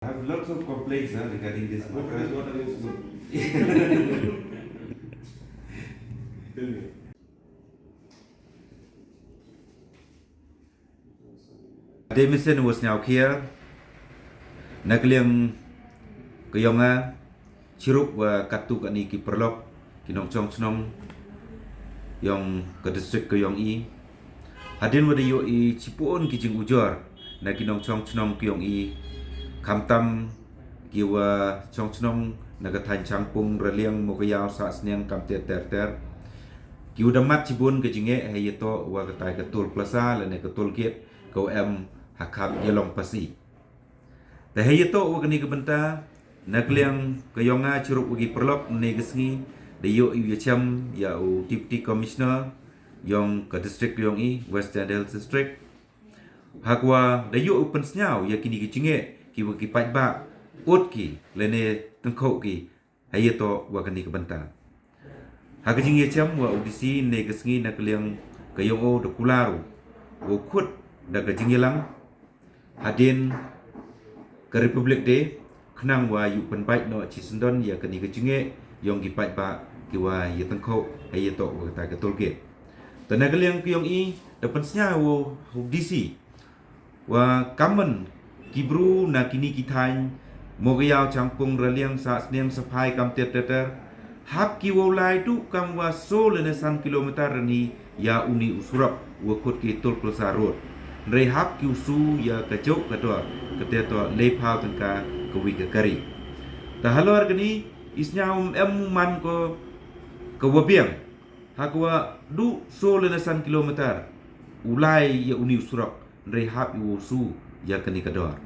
I have lots of complaints regarding this book. What are you Tell me. Demison was now here. Nakliang kayonga chiruk wa katu kani ki perlok kinong chong chnong yang ke district kayong i hadin wada yo i chipon ki jing ujor na kinong chong chnong kayong i kamtam ki wa chong chnong naga than changpung raliang mokayaw sa snyang kamte ter ki udah mat cibun ke jinge hayeto wa katai ketul plaza lene ketul gate kau em hakap yelong pasi dah hayeto wa kani kebenta nakliang kayonga churuk wagi perlok negesngi dayo i yacham ya u deputy commissioner yong ke district yong i West Health District hakwa dayo open snyau ya kini ki jinge ki wagi pat ba ut ki lene tengkau ki hayeto wa kani kebenta Hakajing yacham wa udisi negesngi nakliang kayong o dokularu wo khut da kajing yelang hadin ke Republic Day khnang wa yu penbai no chisendon ya kani kajinge yong gi pai ba ki wa ye tangkho hay ye to wa ta ka tolge tanakliang kiyong i da pensnya wo udisi wa kamen kibru na kini kithain mogayao changpung raliang sa snem saphai kam teter hap ki wo lai tu kam wa so le san kilometer ni ya uni usurap wa khot ki tol plaza road re hap ki usu ya kachok kador kete to le phau tangka kawi ka kari ta halor kani isnya em man ko wabiang hakwa du so le san kilometer ulai ya uni usurap re hap ki usu ya kani kador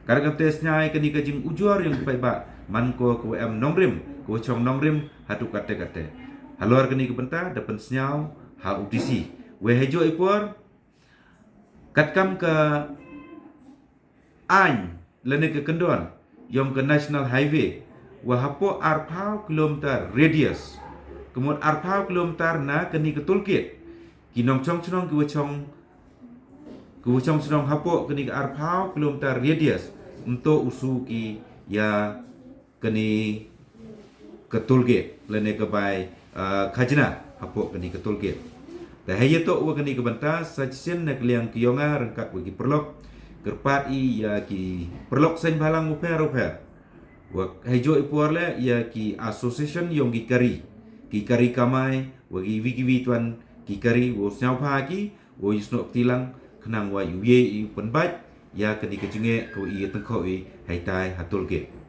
karena tesnya kani kajing ujor yang pai ba man ko em nongrim ko chong nongrim hatu kate halor kani kebenta depan senyau ha udisi we hejo ipor katkam ke an lene ke kendon yom ke national highway wa hapo arpau kilometer radius kemudian arpau kilometer na kani ke toolkit kinong chong chong ki chong chong hapo kani ke arpau kilometer radius untuk usu ki ya kani ke toolgate lene ke bai khajna hapo kani ke toolgate dah hayeto wa kani ke banta sajisen nak liang kiyonga rengkat bagi perlok kerpat i ya ki perlok sen balang uper wa hejo ipor le ya ki association yong ki kari kamai wa gi wiki tuan ki kari wo snau pha ki wo yusno tilang khnang wa yuye i penbat ya kani ke jinge ko i tengkho i haitai hatulgate